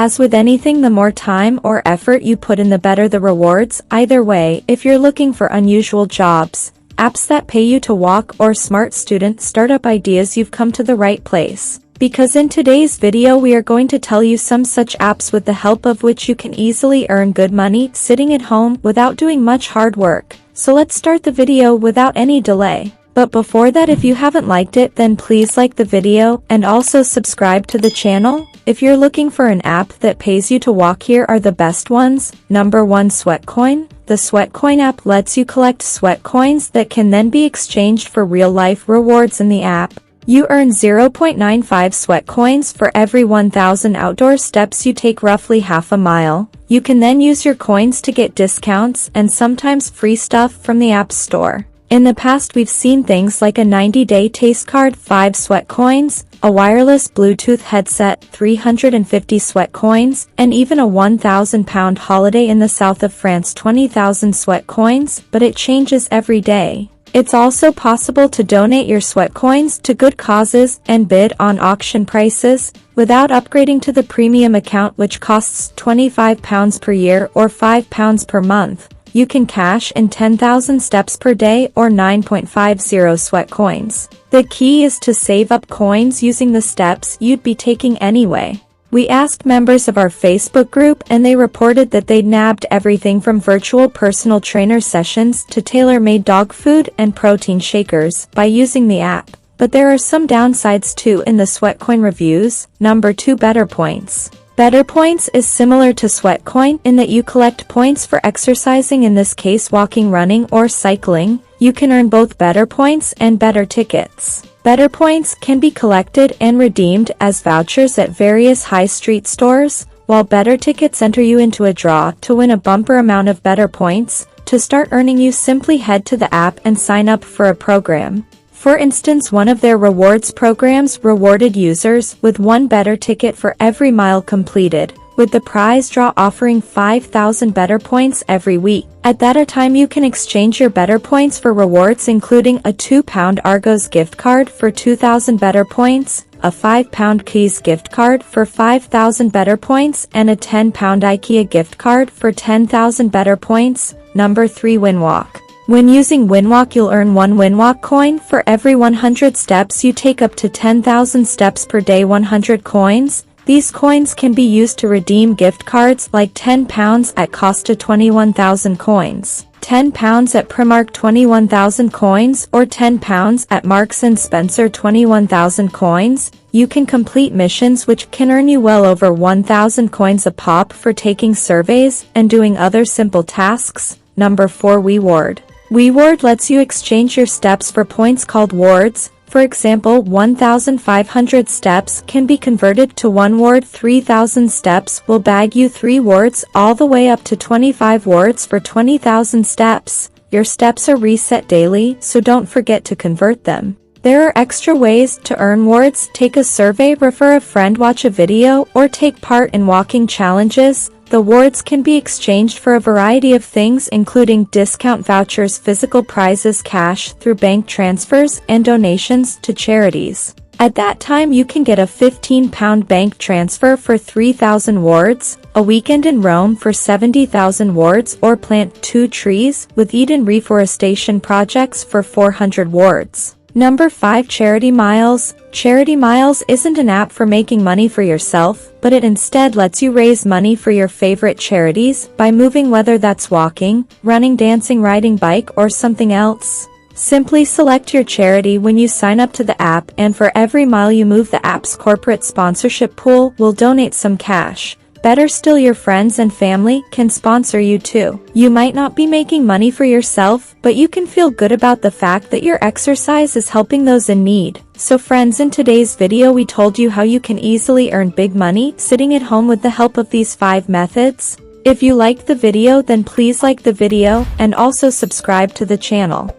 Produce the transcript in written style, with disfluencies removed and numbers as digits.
As with anything, the more time or effort you put in, the better the rewards. Either way, if you're looking for unusual jobs, apps that pay you to walk, or smart student startup ideas, you've come to the right place. Because in today's video we are going to tell you some such apps with the help of which you can easily earn good money sitting at home without doing much hard work. So let's start the video without any delay. But before that, if you haven't liked it, then please like the video and also subscribe to the channel. If you're looking for an app that pays you to walk, here are the best ones. Number 1, Sweatcoin. The Sweatcoin app lets you collect sweat coins that can then be exchanged for real-life rewards in the app. You earn 0.95 sweat coins for every 1,000 outdoor steps you take, roughly half a mile. You can then use your coins to get discounts and sometimes free stuff from the app store. In the past, we've seen things like a 90-day taste card, 5 sweat coins, a wireless Bluetooth headset, 350 sweat coins, and even a £1,000 holiday in the south of France, 20,000 sweat coins, but it changes every day. It's also possible to donate your sweat coins to good causes and bid on auction prices, without upgrading to the premium account, which costs £25 per year or £5 per month. You can cash in 10,000 steps per day or 9.50 sweat coins. The key is to save up coins using the steps you'd be taking anyway. We asked members of our Facebook group and they reported that they'd nabbed everything from virtual personal trainer sessions to tailor-made dog food and protein shakers by using the app. But there are some downsides too in the Sweatcoin reviews. Number 2, BetterPoints. BetterPoints is similar to Sweatcoin in that you collect points for exercising, in this case walking, running, or cycling. You can earn both BetterPoints and Better tickets. BetterPoints can be collected and redeemed as vouchers at various high street stores, while Better tickets enter you into a draw to win a bumper amount of BetterPoints. To start earning, you simply head to the app and sign up for a program. For instance, one of their rewards programs rewarded users with 1 Better ticket for every mile completed, with the prize draw offering 5,000 BetterPoints every week. At that time, you can exchange your BetterPoints for rewards, including a £2 Argos gift card for 2,000 BetterPoints, a £5 Keys gift card for 5,000 BetterPoints, and a £10 IKEA gift card for 10,000 BetterPoints. Number 3, winwalk. When using winwalk, you'll earn 1 winwalk coin for every 100 steps you take, up to 10,000 steps per day, 100 coins. These coins can be used to redeem gift cards like £10 at Costa, 21,000 coins, £10 at Primark, 21,000 coins, or £10 at Marks & Spencer, 21,000 coins. You can complete missions which can earn you well over 1,000 coins a pop for taking surveys and doing other simple tasks. Number 4, WeWard. WeWard lets you exchange your steps for points called wards. For example, 1,500 steps can be converted to 1 ward. 3,000 steps will bag you 3 wards, all the way up to 25 wards for 20,000 steps. Your steps are reset daily, so don't forget to convert them. There are extra ways to earn wards: take a survey, refer a friend, watch a video, or take part in walking challenges. The wards can be exchanged for a variety of things, including discount vouchers, physical prizes, cash through bank transfers, and donations to charities. At that time, you can get a £15 bank transfer for 3,000 wards, a weekend in Rome for 70,000 wards, or plant 2 trees with Eden reforestation projects for 400 wards. Number 5, Charity Miles. Charity Miles isn't an app for making money for yourself, but it instead lets you raise money for your favorite charities by moving, whether that's walking, running, dancing, riding bike, or something else. Simply select your charity when you sign up to the app, and for every mile you move, the app's corporate sponsorship pool will donate some cash. Better still, your friends and family can sponsor you too. You might not be making money for yourself, but you can feel good about the fact that your exercise is helping those in need. So friends, in today's video we told you how you can easily earn big money sitting at home with the help of these 5 methods. If you liked the video, then please like the video and also subscribe to the channel.